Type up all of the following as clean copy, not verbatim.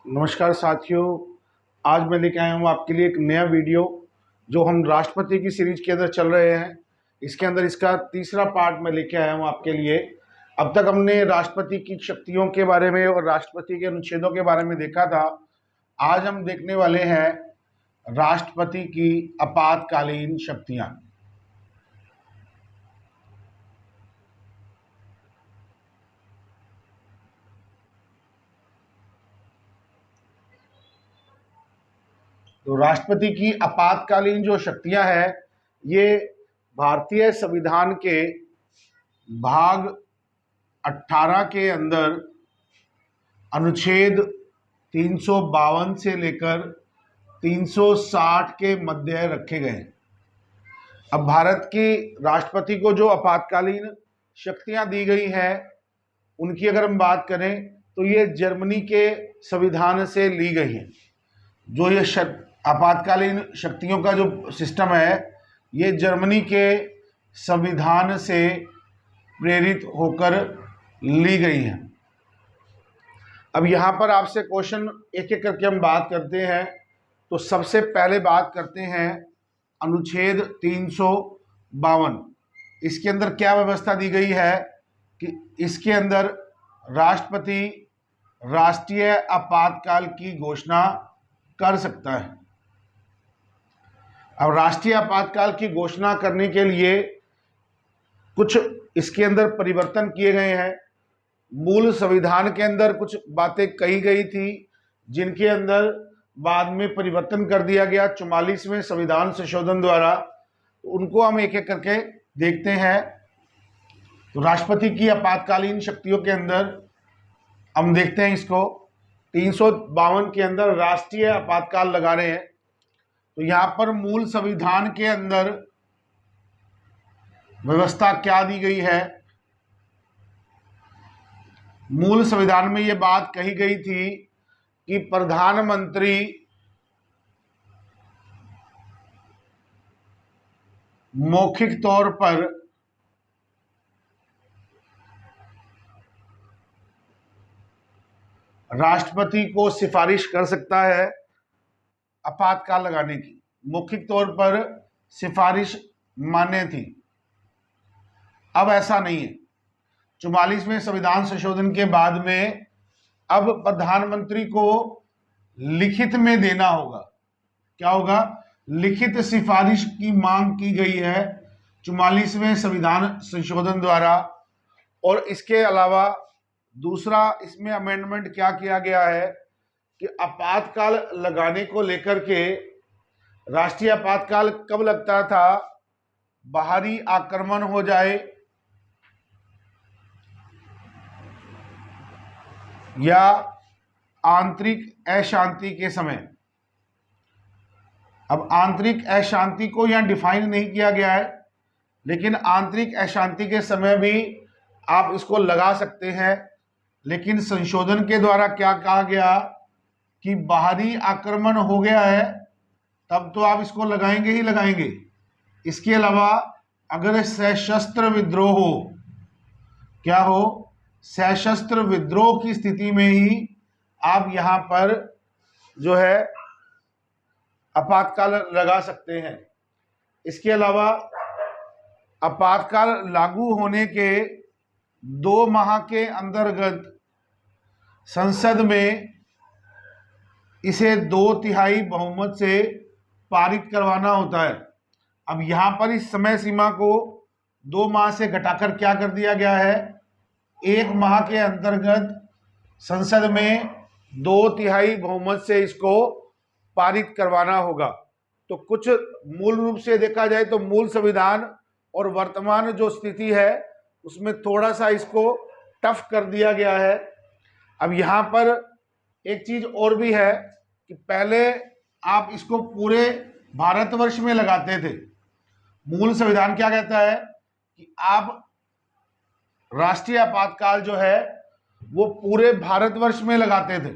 नमस्कार साथियों। आज मैं लेके आया हूँ आपके लिए एक नया वीडियो जो हम राष्ट्रपति की सीरीज के अंदर चल रहे हैं। इसके अंदर इसका तीसरा पार्ट मैं लेके आया हूँ आपके लिए। अब तक हमने राष्ट्रपति की शक्तियों के बारे में और राष्ट्रपति के अनुच्छेदों के बारे में देखा था। आज हम देखने वाले हैं राष्ट्रपति की आपातकालीन शक्तियाँ। तो राष्ट्रपति की आपातकालीन जो शक्तियां हैं, ये भारतीय संविधान के भाग 18 के अंदर अनुच्छेद 352 से लेकर 360 के मध्य रखे गए हैं। अब भारत की राष्ट्रपति को जो आपातकालीन शक्तियां दी गई हैं, उनकी अगर हम बात करें तो ये जर्मनी के संविधान से ली गई हैं। जो ये आपातकालीन शक्तियों का जो सिस्टम है, ये जर्मनी के संविधान से प्रेरित होकर ली गई है। अब यहाँ पर आपसे क्वेश्चन एक एक करके हम बात करते हैं। तो सबसे पहले बात करते हैं अनुच्छेद 352। इसके अंदर क्या व्यवस्था दी गई है कि इसके अंदर राष्ट्रपति राष्ट्रीय आपातकाल की घोषणा कर सकता है। अब राष्ट्रीय आपातकाल की घोषणा करने के लिए कुछ इसके अंदर परिवर्तन किए गए हैं। मूल संविधान के अंदर कुछ बातें कही गई थी, जिनके अंदर बाद में परिवर्तन कर दिया गया 44वें संविधान संशोधन द्वारा। उनको हम एक एक करके देखते हैं। तो राष्ट्रपति की आपातकालीन शक्तियों के अंदर हम देखते हैं इसको 352 के अंदर राष्ट्रीय आपातकाल लगा रहे हैं। तो यहाँ पर मूल संविधान के अंदर व्यवस्था क्या दी गई है। मूल संविधान में ये बात कही गई थी कि प्रधानमंत्री मौखिक तौर पर राष्ट्रपति को सिफारिश कर सकता है आपातकाल लगाने की। मौखिक तौर पर सिफारिश मान्य थी, अब ऐसा नहीं है। 44वें संविधान संशोधन के बाद में अब प्रधानमंत्री को लिखित में देना होगा। क्या होगा? लिखित सिफारिश की मांग की गई है 44वें संविधान संशोधन द्वारा। और इसके अलावा दूसरा इसमें अमेंडमेंट क्या किया गया है कि आपातकाल लगाने को लेकर के, राष्ट्रीय आपातकाल कब लगता था? बाहरी आक्रमण हो जाए या आंतरिक अशांति के समय। अब आंतरिक अशांति को यहां डिफाइन नहीं किया गया है, लेकिन आंतरिक अशांति के समय भी आप इसको लगा सकते हैं। लेकिन संशोधन के द्वारा क्या कहा गया कि बाहरी आक्रमण हो गया है, तब तो आप इसको लगाएंगे ही लगाएंगे। इसके अलावा अगर सशस्त्र विद्रोह हो, क्या हो? सशस्त्र विद्रोह की स्थिति में ही आप यहां पर जो है आपातकाल लगा सकते हैं। इसके अलावा आपातकाल लागू होने के 2 माह के अंतर्गत संसद में इसे 2/3 बहुमत से पारित करवाना होता है। अब यहां पर इस समय सीमा को 2 माह से घटाकर क्या कर दिया गया है? 1 माह के अंतर्गत संसद में 2/3 बहुमत से इसको पारित करवाना होगा। तो कुछ मूल रूप से देखा जाए तो मूल संविधान और वर्तमान जो स्थिति है उसमें थोड़ा सा इसको टफ कर दिया गया है। अब यहाँ पर एक चीज और भी है कि पहले आप इसको पूरे भारतवर्ष में लगाते थे। मूल संविधान क्या कहता है कि आप राष्ट्रीय आपातकाल जो है वो पूरे भारतवर्ष में लगाते थे।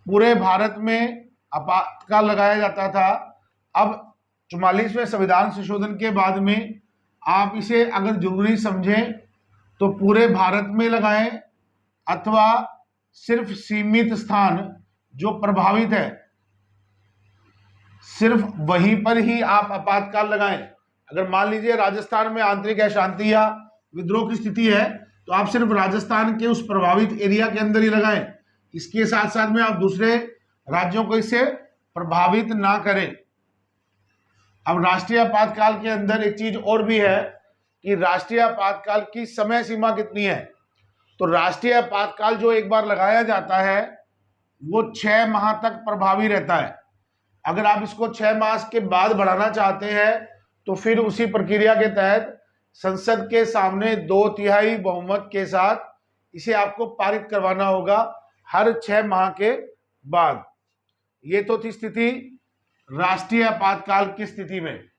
पूरे भारत में आपातकाल लगाया जाता था। अब 44वें संविधान संशोधन के बाद में आप इसे अगर जरूरी समझें तो पूरे भारत में लगाएं अथवा सिर्फ सीमित स्थान जो प्रभावित है, सिर्फ वहीं पर ही आप आपातकाल लगाएं। अगर मान लीजिए राजस्थान में आंतरिक अशांति या विद्रोह की स्थिति है तो आप सिर्फ राजस्थान के उस प्रभावित एरिया के अंदर ही लगाएं। इसके साथ साथ में आप दूसरे राज्यों को इससे प्रभावित ना करें। अब राष्ट्रीय आपातकाल के अंदर एक चीज और भी है कि राष्ट्रीय आपातकाल की समय सीमा कितनी है। तो राष्ट्रीय आपातकाल जो एक बार लगाया जाता है वो 6 माह तक प्रभावी रहता है। अगर आप इसको 6 माह के बाद बढ़ाना चाहते हैं तो फिर उसी प्रक्रिया के तहत संसद के सामने 2/3 बहुमत के साथ इसे आपको पारित करवाना होगा हर 6 माह के बाद। ये तो थी स्थिति राष्ट्रीय आपातकाल की स्थिति में।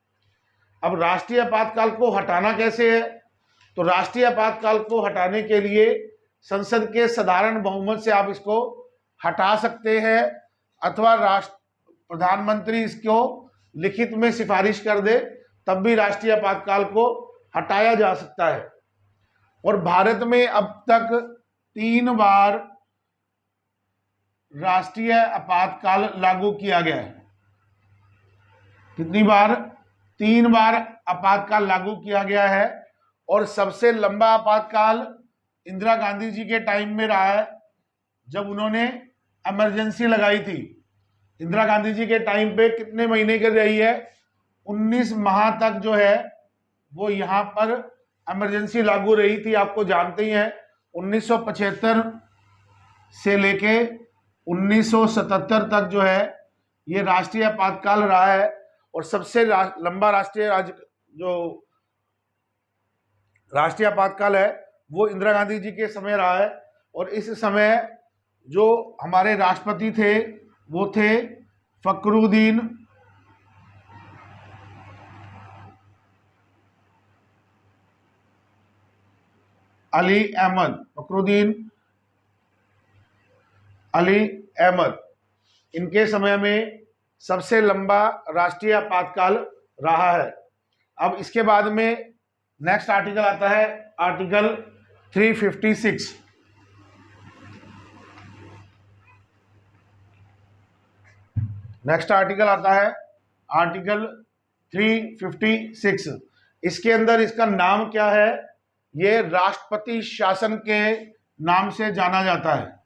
अब राष्ट्रीय आपातकाल को हटाना कैसे है? तो राष्ट्रीय आपातकाल को हटाने के लिए संसद के साधारण बहुमत से आप इसको हटा सकते हैं अथवा प्रधानमंत्री इसको लिखित में सिफारिश कर दे तब भी राष्ट्रीय आपातकाल को हटाया जा सकता है। और भारत में अब तक 3 बार राष्ट्रीय आपातकाल लागू किया गया है। कितनी बार? 3 बार आपातकाल लागू किया गया है। और सबसे लंबा आपातकाल इंदिरा गांधी जी के टाइम में रहा है जब उन्होंने इमरजेंसी लगाई थी। इंदिरा गांधी जी के टाइम पे कितने महीने की रही है? 19 माह तक जो है वो यहाँ पर इमरजेंसी लागू रही थी। आपको जानते ही हैं 1975 से लेके 1977 तक जो है ये राष्ट्रीय आपातकाल रहा है। और सबसे लंबा राष्ट्रीय आपातकाल है वो इंदिरा गांधी जी के समय रहा है। और इस समय जो हमारे राष्ट्रपति थे वो थे फखरुद्दीन अली अहमद। फखरुद्दीन अली अहमद, इनके समय में सबसे लंबा राष्ट्रीय आपातकाल रहा है। अब इसके बाद में नेक्स्ट आर्टिकल आता है आर्टिकल 356। नेक्स्ट आर्टिकल आता है आर्टिकल 356। इसके अंदर इसका नाम क्या है? ये राष्ट्रपति शासन के नाम से जाना जाता है।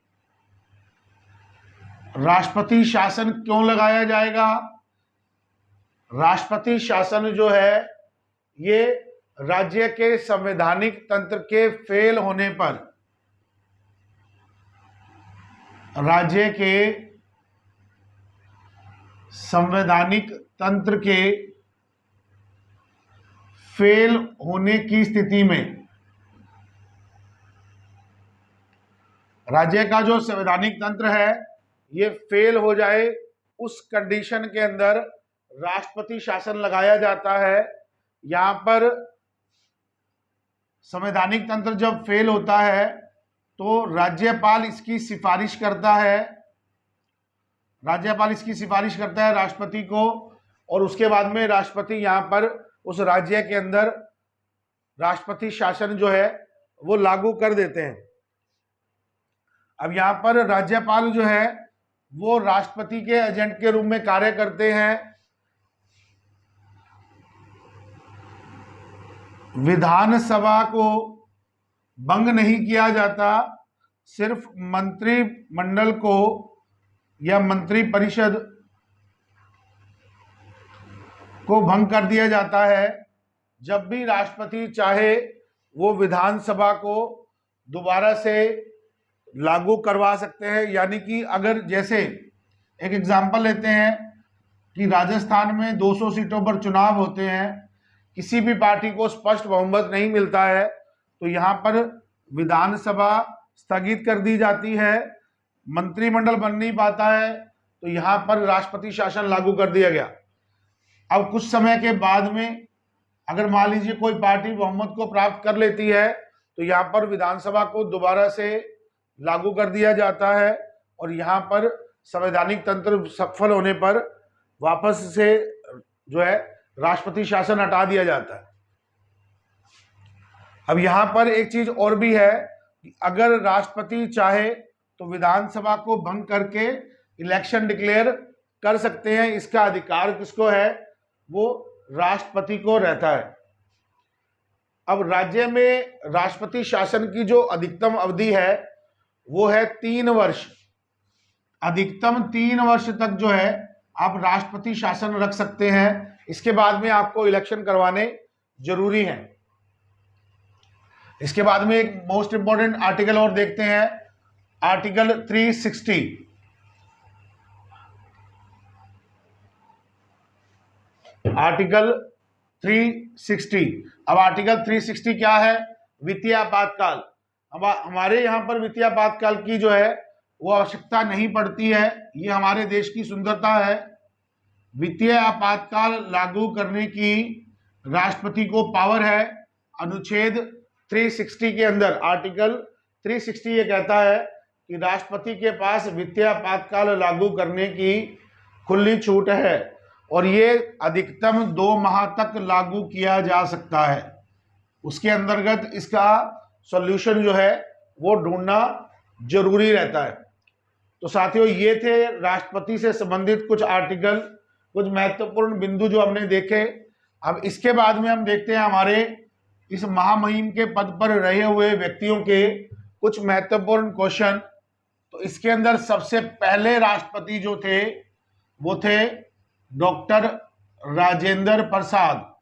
राष्ट्रपति शासन क्यों लगाया जाएगा? राष्ट्रपति शासन जो है ये राज्य के संवैधानिक तंत्र के फेल होने पर, राज्य के संवैधानिक तंत्र के फेल होने की स्थिति में, राज्य का जो संवैधानिक तंत्र है ये फेल हो जाए उस कंडीशन के अंदर राष्ट्रपति शासन लगाया जाता है। यहाँ पर संवैधानिक तंत्र जब फेल होता है तो राज्यपाल इसकी सिफारिश करता है। राज्यपाल इसकी सिफारिश करता है राष्ट्रपति को और उसके बाद में राष्ट्रपति यहाँ पर उस राज्य के अंदर राष्ट्रपति शासन जो है वो लागू कर देते हैं। अब यहाँ पर राज्यपाल जो है वो राष्ट्रपति के एजेंट के रूप में कार्य करते हैं। विधानसभा को भंग नहीं किया जाता, सिर्फ मंत्रिमंडल को या मंत्री परिषद को भंग कर दिया जाता है। जब भी राष्ट्रपति चाहे वो विधानसभा को दोबारा से लागू करवा सकते हैं। यानी कि अगर जैसे एक एग्जांपल लेते हैं कि राजस्थान में 200 सीटों पर चुनाव होते हैं, किसी भी पार्टी को स्पष्ट बहुमत नहीं मिलता है तो यहाँ पर विधानसभा स्थगित कर दी जाती है, मंत्रिमंडल बन नहीं पाता है तो यहाँ पर राष्ट्रपति शासन लागू कर दिया गया। अब कुछ समय के बाद में अगर मान लीजिए कोई पार्टी बहुमत को प्राप्त कर लेती है तो यहाँ पर विधानसभा को दोबारा से लागू कर दिया जाता है और यहाँ पर संवैधानिक तंत्र सफल होने पर वापस से जो है राष्ट्रपति शासन हटा दिया जाता है। अब यहाँ पर एक चीज और भी है कि अगर राष्ट्रपति चाहे तो विधानसभा को भंग करके इलेक्शन डिक्लेयर कर सकते हैं। इसका अधिकार किसको है? वो राष्ट्रपति को रहता है। अब राज्य में राष्ट्रपति शासन की जो अधिकतम अवधि है वो है 3 वर्ष। अधिकतम 3 वर्ष तक जो है आप राष्ट्रपति शासन रख सकते हैं। इसके बाद में आपको इलेक्शन करवाने जरूरी है। इसके बाद में एक मोस्ट इंपॉर्टेंट आर्टिकल और देखते हैं, आर्टिकल 360। आर्टिकल 360। अब आर्टिकल 360 क्या है? वित्तीय आपातकाल। अब हमारे यहाँ पर वित्तीय आपातकाल की जो है वो आवश्यकता नहीं पड़ती है। ये हमारे देश की सुंदरता है। वित्तीय आपातकाल लागू करने की राष्ट्रपति को पावर है। अनुच्छेद 360 के अंदर आर्टिकल 360 ये कहता है कि राष्ट्रपति के पास वित्तीय आपातकाल लागू करने की खुली छूट है और ये अधिकतम 2 माह तक लागू किया जा सकता है। उसके अंतर्गत इसका सॉल्यूशन जो है वो ढूंढना जरूरी रहता है। तो साथियों, ये थे राष्ट्रपति से संबंधित कुछ आर्टिकल, कुछ महत्वपूर्ण बिंदु जो हमने देखे। अब इसके बाद में हम देखते हैं हमारे इस महामहिम के पद पर रहे हुए व्यक्तियों के कुछ महत्वपूर्ण क्वेश्चन। तो इसके अंदर सबसे पहले राष्ट्रपति जो थे वो थे डॉक्टर राजेंद्र प्रसाद।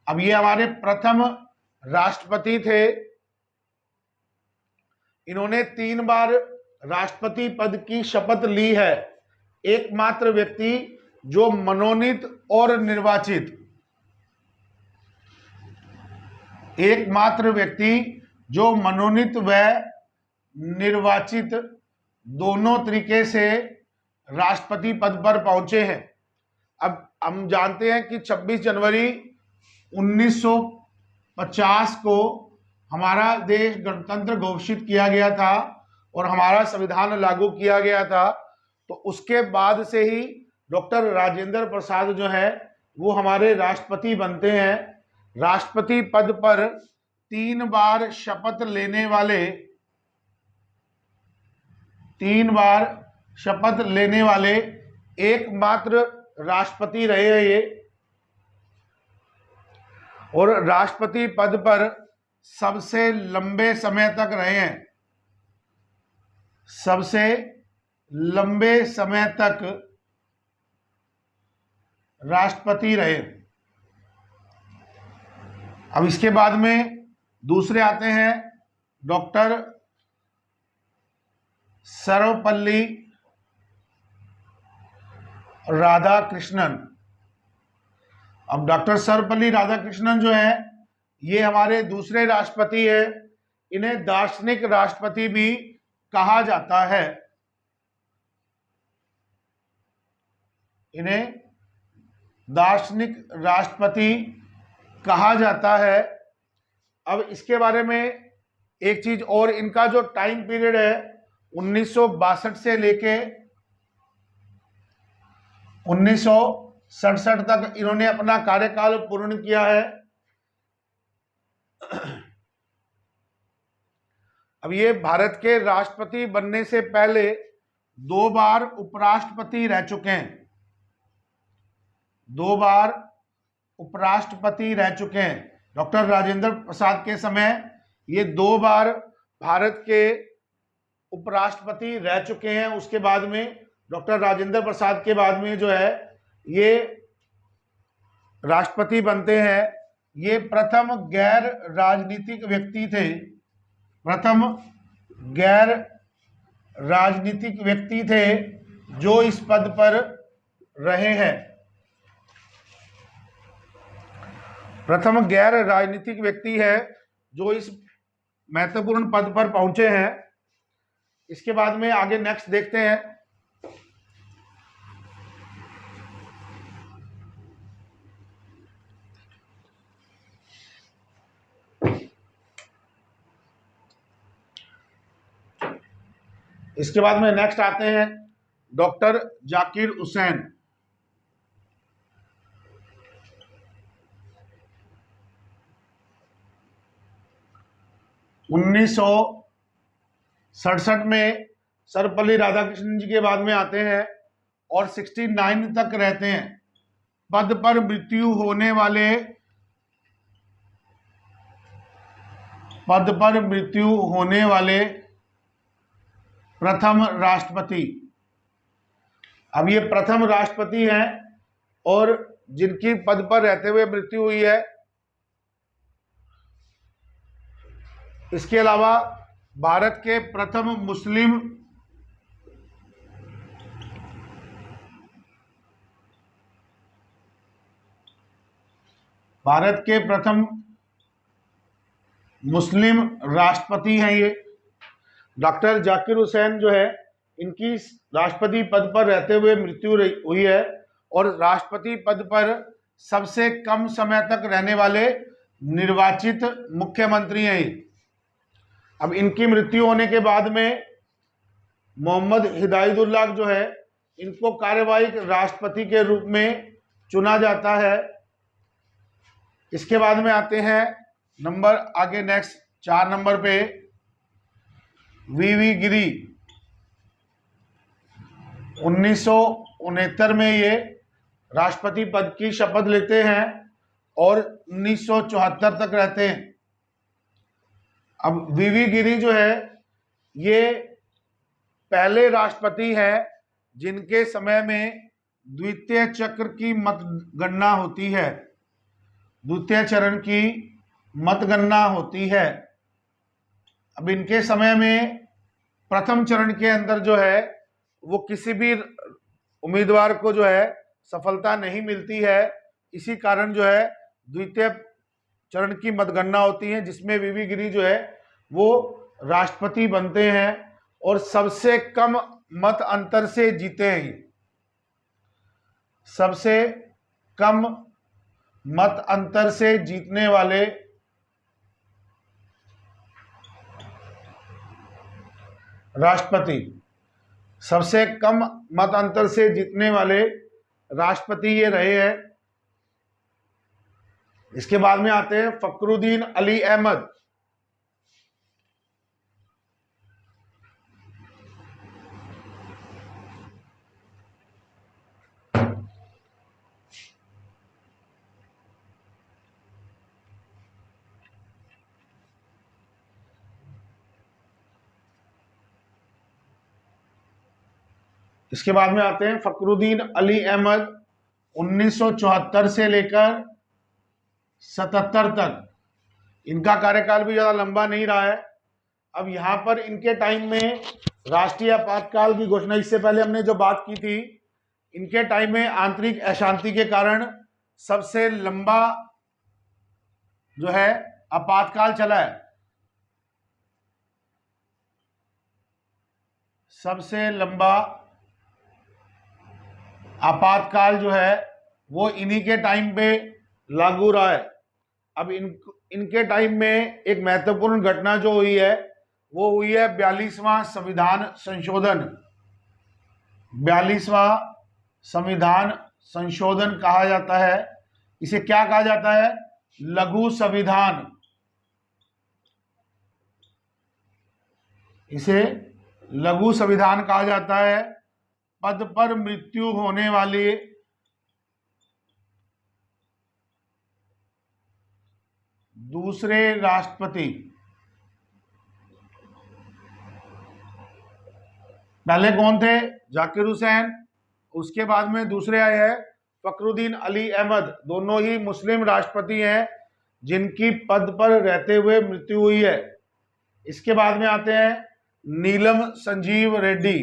अब ये हमारे प्रथम राष्ट्रपति थे। इन्होंने 3 बार राष्ट्रपति पद की शपथ ली है। एकमात्र व्यक्ति जो मनोनीत और निर्वाचित, एकमात्र व्यक्ति जो मनोनीत व निर्वाचित दोनों तरीके से राष्ट्रपति पद पर पहुंचे हैं। अब हम जानते हैं कि 26 जनवरी 1950 को हमारा देश गणतंत्र घोषित किया गया था और हमारा संविधान लागू किया गया था। तो उसके बाद से ही डॉक्टर राजेंद्र प्रसाद जो है वो हमारे राष्ट्रपति बनते हैं। राष्ट्रपति पद पर 3 बार शपथ लेने वाले, 3 बार शपथ लेने वाले एकमात्र राष्ट्रपति रहे हैं ये। और राष्ट्रपति पद पर सबसे लंबे समय तक रहे हैं, सबसे लंबे समय तक राष्ट्रपति रहे। अब इसके बाद में दूसरे आते हैं डॉक्टर सर्वपल्ली राधाकृष्णन। अब डॉक्टर सर्वपल्ली राधाकृष्णन जो है ये हमारे दूसरे राष्ट्रपति है। इन्हें दार्शनिक राष्ट्रपति भी कहा जाता है। इन्हें दार्शनिक राष्ट्रपति कहा जाता है। अब इसके बारे में एक चीज और, इनका जो टाइम पीरियड है 1962 से लेके 1967 तक इन्होंने अपना कार्यकाल पूर्ण किया है। अब ये भारत के राष्ट्रपति बनने से पहले 2 बार उपराष्ट्रपति रह चुके हैं। 2 बार उपराष्ट्रपति रह चुके हैं। डॉक्टर राजेंद्र प्रसाद के समय ये 2 बार भारत के उपराष्ट्रपति रह चुके हैं। उसके बाद में डॉक्टर राजेंद्र प्रसाद के बाद में जो है ये राष्ट्रपति बनते हैं। ये प्रथम गैर राजनीतिक व्यक्ति थे, प्रथम गैर राजनीतिक व्यक्ति थे जो इस पद पर रहे हैं। प्रथम गैर राजनीतिक व्यक्ति है जो इस महत्वपूर्ण पद पर पहुंचे हैं। इसके बाद में आगे नेक्स्ट देखते हैं। इसके बाद में नेक्स्ट आते हैं डॉक्टर जाकिर हुसैन। उन्नीस 67 में सर्वपल्ली राधाकृष्णन जी के बाद में आते हैं और 69 तक रहते हैं। पद पर मृत्यु होने वाले प्रथम राष्ट्रपति। अब ये प्रथम राष्ट्रपति हैं और जिनकी पद पर रहते हुए मृत्यु हुई है। इसके अलावा भारत के प्रथम मुस्लिम राष्ट्रपति हैं ये डॉक्टर जाकिर हुसैन जो है, इनकी राष्ट्रपति पद पर रहते हुए मृत्यु हुई है और राष्ट्रपति पद पर सबसे कम समय तक रहने वाले निर्वाचित मुख्यमंत्री हैं ये। अब इनकी मृत्यु होने के बाद में मोहम्मद हिदायतुल्लाह जो है, इनको कार्यवाहक राष्ट्रपति के रूप में चुना जाता है। इसके बाद में आते हैं नंबर आगे नेक्स्ट 4 नंबर पे वीवी गिरी। 1969 में ये राष्ट्रपति पद की शपथ लेते हैं और 1974 तक रहते हैं। अब वीवी गिरी जो है, ये पहले राष्ट्रपति हैं जिनके समय में द्वितीय चक्र की मतगणना होती है, द्वितीय चरण की मतगणना होती है। अब इनके समय में प्रथम चरण के अंदर जो है वो किसी भी उम्मीदवार को जो है सफलता नहीं मिलती है। इसी कारण जो है द्वितीय चरण की मतगणना होती है, जिसमें वीवी गिरी जो है वो राष्ट्रपति बनते हैं और सबसे कम मत अंतर से जीते हैं। सबसे कम मत अंतर से जीतने वाले राष्ट्रपति, सबसे कम मत अंतर से जीतने वाले राष्ट्रपति ये रहे हैं। इसके बाद में आते हैं फखरुद्दीन अली अहमद। इसके बाद में आते हैं फखरुद्दीन अली अहमद। 1974 से लेकर 77 तक, इनका कार्यकाल भी ज़्यादा लंबा नहीं रहा है। अब यहाँ पर इनके टाइम में राष्ट्रीय आपातकाल की घोषणा, इससे पहले हमने जो बात की थी, इनके टाइम में आंतरिक अशांति के कारण सबसे लंबा जो है आपातकाल चला है। सबसे लंबा आपातकाल जो है वो इन्हीं के टाइम पे लागू रहा है। अब इनके टाइम में एक महत्वपूर्ण घटना जो हुई है वो हुई है 42वां संविधान संशोधन। 42वां संविधान संशोधन कहा जाता है। इसे क्या कहा जाता है? लघु संविधान। इसे लघु संविधान कहा जाता है। पद पर मृत्यु होने वाले दूसरे राष्ट्रपति, पहले कौन थे? जाकिर हुसैन। उसके बाद में दूसरे आए हैं फखरुद्दीन अली अहमद। दोनों ही मुस्लिम राष्ट्रपति हैं जिनकी पद पर रहते हुए मृत्यु हुई है। इसके बाद में आते हैं नीलम संजीव रेड्डी।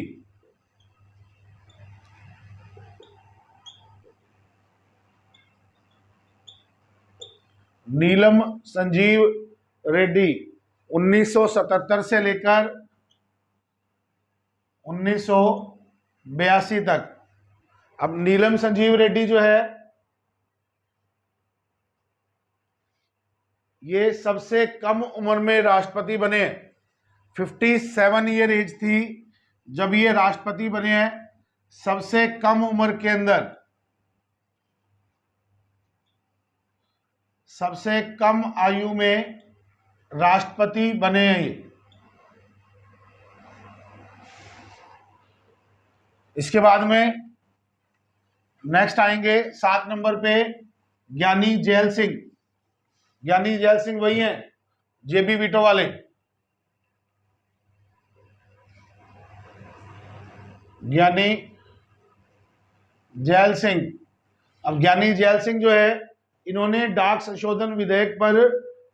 नीलम संजीव रेड्डी 1977 से लेकर 1982 तक। अब नीलम संजीव रेड्डी जो है ये सबसे कम उम्र में राष्ट्रपति बने। 57 ईयर एज थी जब ये राष्ट्रपति बने हैं। सबसे कम उम्र के अंदर, सबसे कम आयु में राष्ट्रपति बने हैं ये। इसके बाद में नेक्स्ट आएंगे 7 नंबर पे ज्ञानी जैल सिंह। ज्ञानी जैल सिंह वही हैं जेबी वीटो वाले। ज्ञानी जैल सिंह। अब ज्ञानी जैल सिंह जो है, इन्होंने डाक संशोधन विधेयक पर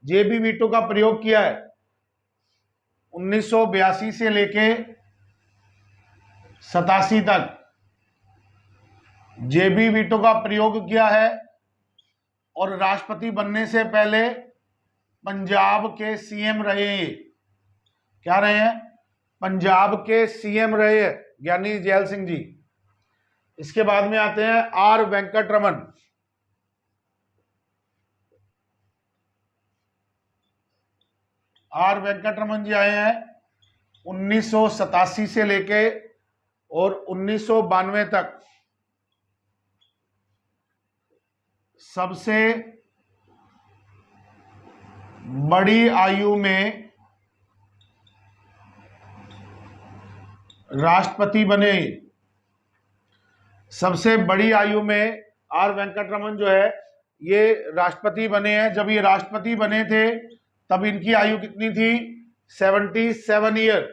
जेबी वीटो का प्रयोग किया है 1982 से लेके 87 तक जेबी वीटो का प्रयोग किया है। और राष्ट्रपति बनने से पहले पंजाब के सीएम रहे हैं। क्या रहे हैं? पंजाब के सीएम रहे हैं ज्ञानी जैल सिंह जी। इसके बाद में आते हैं आर वेंकटरमन। आर वेंकटरमन जी आए हैं 1987 से लेके और 1992 तक सबसे बड़ी आयु में राष्ट्रपति बने। सबसे बड़ी आयु में आर वेंकटरमन जो है ये राष्ट्रपति बने हैं। जब ये राष्ट्रपति बने थे तब इनकी आयु कितनी थी? 77 ईयर।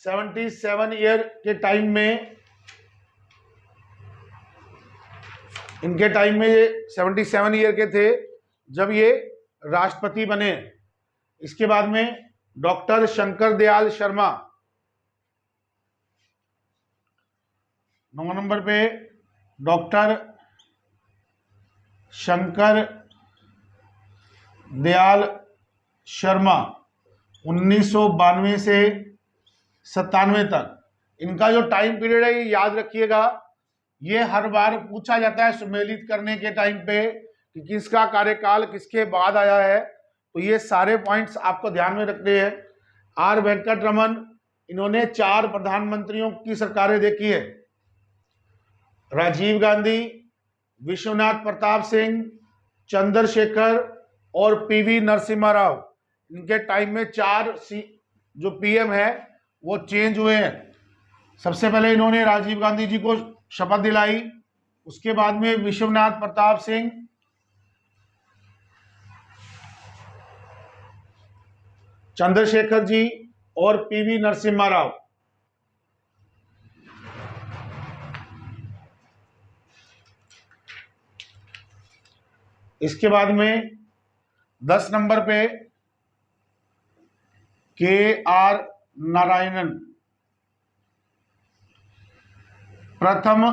77 ईयर के टाइम में, इनके टाइम में ये 77 ईयर के थे जब ये राष्ट्रपति बने। इसके बाद में डॉक्टर शंकर दयाल शर्मा। 9 नंबर पे डॉक्टर शंकर दयाल शर्मा 1992 से 97 तक। इनका जो टाइम पीरियड है ये याद रखिएगा, ये हर बार पूछा जाता है सुमेलित करने के टाइम पे कि किसका कार्यकाल किसके बाद आया है, तो ये सारे पॉइंट्स आपको ध्यान में रखने हैं। आर वेंकटरमन, इन्होंने 4 प्रधानमंत्रियों की सरकारें देखी है। राजीव गांधी, विश्वनाथ प्रताप सिंह, चंद्रशेखर और पीवी नरसिम्हा राव। इनके टाइम में 4 जो पीएम है वो चेंज हुए हैं। सबसे पहले इन्होंने राजीव गांधी जी को शपथ दिलाई, उसके बाद में विश्वनाथ प्रताप सिंह, चंद्रशेखर जी और पीवी नरसिम्हा राव। इसके बाद में 10 नंबर पे के.आर. नारायणन, प्रथम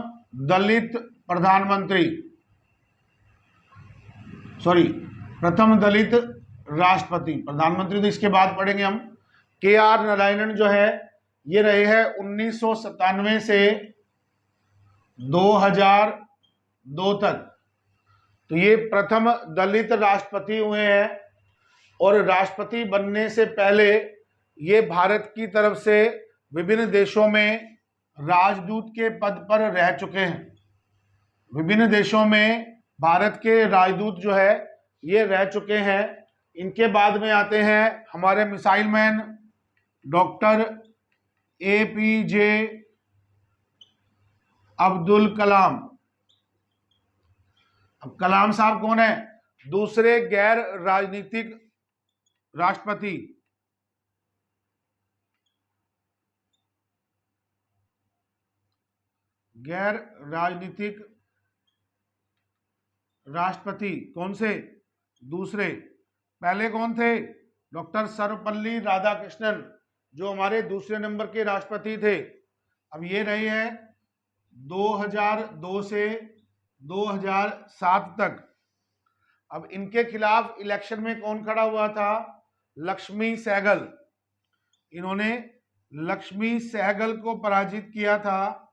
दलित प्रधानमंत्री, प्रथम दलित राष्ट्रपति। प्रधानमंत्री तो इसके बाद पढ़ेंगे हम। के.आर. नारायणन जो है ये रहे हैं 1997 से 2002 तक। तो ये प्रथम दलित राष्ट्रपति हुए हैं और राष्ट्रपति बनने से पहले ये भारत की तरफ से विभिन्न देशों में राजदूत के पद पर रह चुके हैं। विभिन्न देशों में भारत के राजदूत जो है ये रह चुके हैं। इनके बाद में आते हैं हमारे missile man doctor APJ Abdul Kalam. अब कलाम साहब कौन है? दूसरे गैर राजनीतिक राष्ट्रपति। गैर राजनीतिक राष्ट्रपति कौन से? दूसरे। पहले कौन थे? डॉक्टर सर्वपल्ली राधाकृष्णन जो हमारे दूसरे नंबर के राष्ट्रपति थे। अब ये रहे हैं 2002 से 2007 तक। अब इनके खिलाफ इलेक्शन में कौन खड़ा हुआ था? लक्ष्मी सहगल। इन्होंने लक्ष्मी सहगल को पराजित किया था।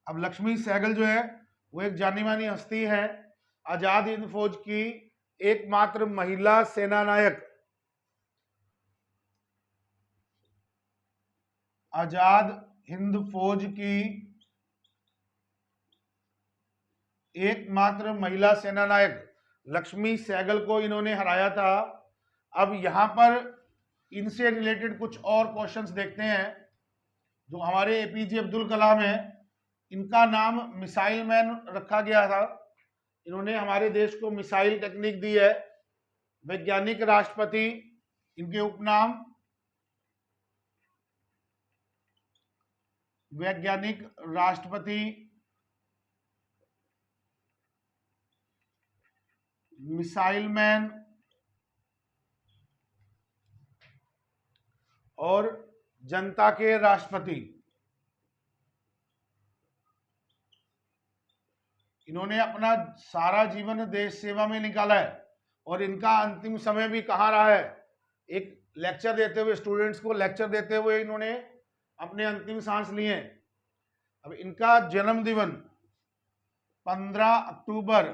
अब लक्ष्मी सहगल जो है वो एक जानी मानी हस्ती है, आजाद हिंद फौज की एकमात्र महिला सेना नायक। आजाद हिंद फौज की एकमात्र महिला सेना नायक लक्ष्मी सहगल को इन्होंने हराया था। अब यहां पर इनसे रिलेटेड कुछ और क्वेश्चंस देखते हैं। जो हमारे एपीजे अब्दुल कलाम है, इनका नाम मिसाइल मैन रखा गया था। इन्होंने हमारे देश को मिसाइल टेक्निक दी है। वैज्ञानिक राष्ट्रपति, इनके उपनाम वैज्ञानिक राष्ट्रपति, मिसाइल मैन और जनता के राष्ट्रपति। इन्होंने अपना सारा जीवन देश सेवा में निकाला है और इनका अंतिम समय भी कहाँ रहा है, एक लेक्चर देते हुए, स्टूडेंट्स को लेक्चर देते हुए इन्होंने अपने अंतिम सांस लिए। अब इनका जन्मदिन 15 अक्टूबर,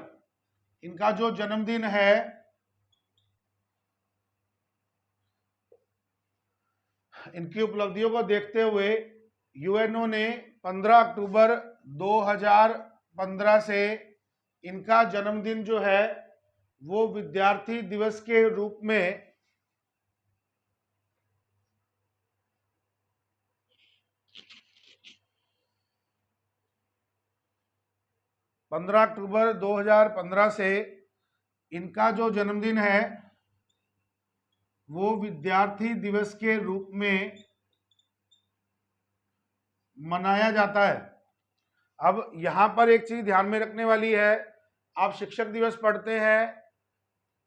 इनका जो जन्मदिन है, इनकी उपलब्धियों को देखते हुए यूएनओ ने 15 अक्टूबर 2015 से इनका जन्मदिन जो है वो विद्यार्थी दिवस के रूप में 15 अक्टूबर 2015 से इनका जो जन्मदिन है वो विद्यार्थी दिवस के रूप में मनाया जाता है। अब यहां पर एक चीज ध्यान में रखने वाली है, आप शिक्षक दिवस पढ़ते हैं,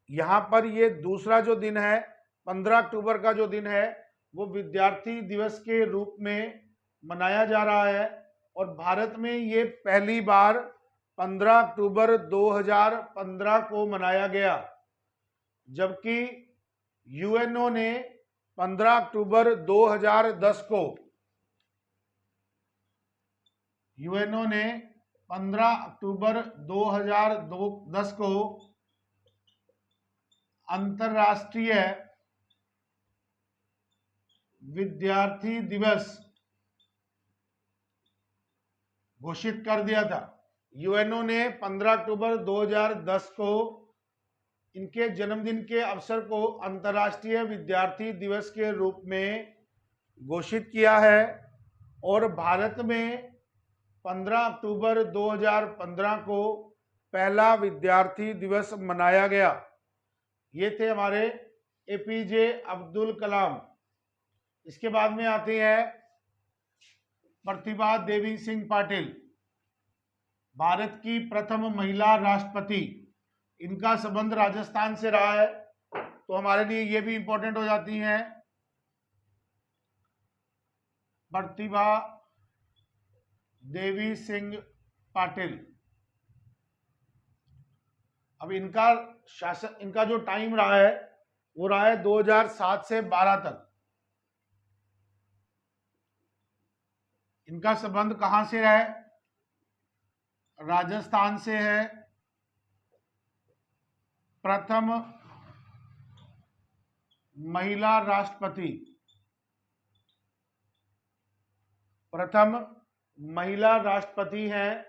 यहां पर ये दूसरा जो दिन है 15 अक्टूबर का जो दिन है वो विद्यार्थी दिवस के रूप में मनाया जा रहा है और भारत में ये पहली बार 15 अक्टूबर 2015 को मनाया गया, जबकि यूएनओ ने 15 अक्टूबर 2010 को यूएनओ ने 15 अक्टूबर 2010 को अंतर्राष्ट्रीय विद्यार्थी दिवस घोषित कर दिया था। यूएनओ ने 15 अक्टूबर 2010 को इनके जन्मदिन के अवसर को अंतर्राष्ट्रीय विद्यार्थी दिवस के रूप में घोषित किया है और भारत में 15 अक्टूबर 2015 को पहला विद्यार्थी दिवस मनाया गया। ये थे हमारे एपीजे अब्दुल कलाम। इसके बाद में आती है प्रतिभा देवी सिंह पाटिल, भारत की प्रथम महिला राष्ट्रपति। इनका संबंध राजस्थान से रहा है, तो हमारे लिए ये भी इंपॉर्टेंट हो जाती हैं। प्रतिभा देवी सिंह पाटिल। अब इनका शासन, इनका जो टाइम रहा है वो रहा है 2007 से 12 तक। इनका संबंध कहां से है, राजस्थान से है। प्रथम महिला राष्ट्रपति, प्रथम महिला राष्ट्रपति हैं।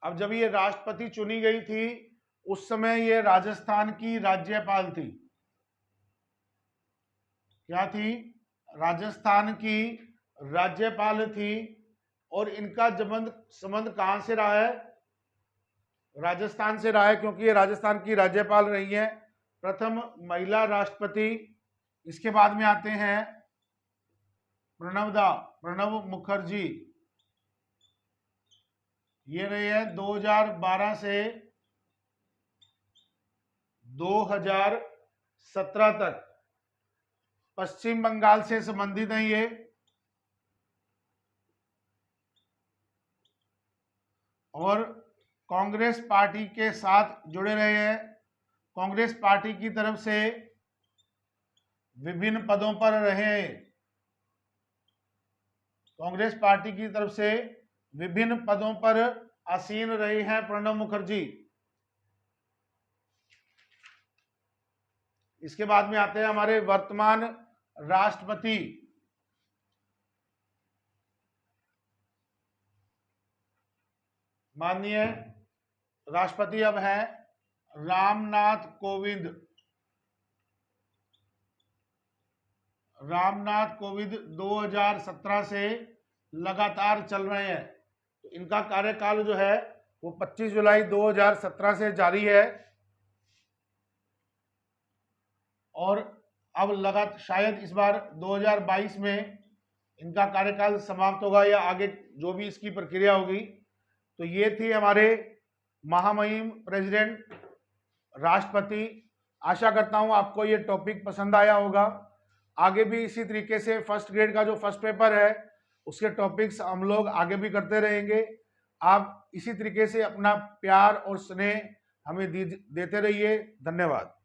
अब जब ये राष्ट्रपति चुनी गई थी उस समय ये राजस्थान की राज्यपाल थी। क्या थी, राजस्थान की राज्यपाल थी। और इनका संबंध कहां से रहा है, राजस्थान से रहा है, क्योंकि ये राजस्थान की राज्यपाल रही हैं, प्रथम महिला राष्ट्रपति। इसके बाद में आते हैं प्रणब मुखर्जी। ये रहे हैं 2012 से 2017 तक, पश्चिम बंगाल से संबंधित हैं ये। और कांग्रेस पार्टी के साथ जुड़े रहे हैं। कांग्रेस पार्टी की तरफ से विभिन्न पदों पर रहे। कांग्रेस पार्टी की तरफ से विभिन्न पदों पर आसीन रहे हैं प्रणब मुखर्जी। इसके बाद में आते हैं हमारे वर्तमान राष्ट्रपति। माननीय राष्ट्रपति अब हैं रामनाथ कोविंद। रामनाथ कोविंद 2017 से लगातार चल रहे हैं। तो इनका कार्यकाल जो है वो 25 जुलाई 2017 से जारी है और अब लगातार शायद इस बार 2022 में इनका कार्यकाल समाप्त होगा या आगे जो भी इसकी प्रक्रिया होगी। तो ये थी हमारे महामहिम प्रेसिडेंट राष्ट्रपति। आशा करता हूं आपको ये टॉपिक पसंद आया होगा। आगे भी इसी तरीके से फर्स्ट ग्रेड का जो फर्स्ट पेपर है उसके टॉपिक्स हम लोग आगे भी करते रहेंगे। आप इसी तरीके से अपना प्यार और स्नेह हमें देते रहिए। धन्यवाद।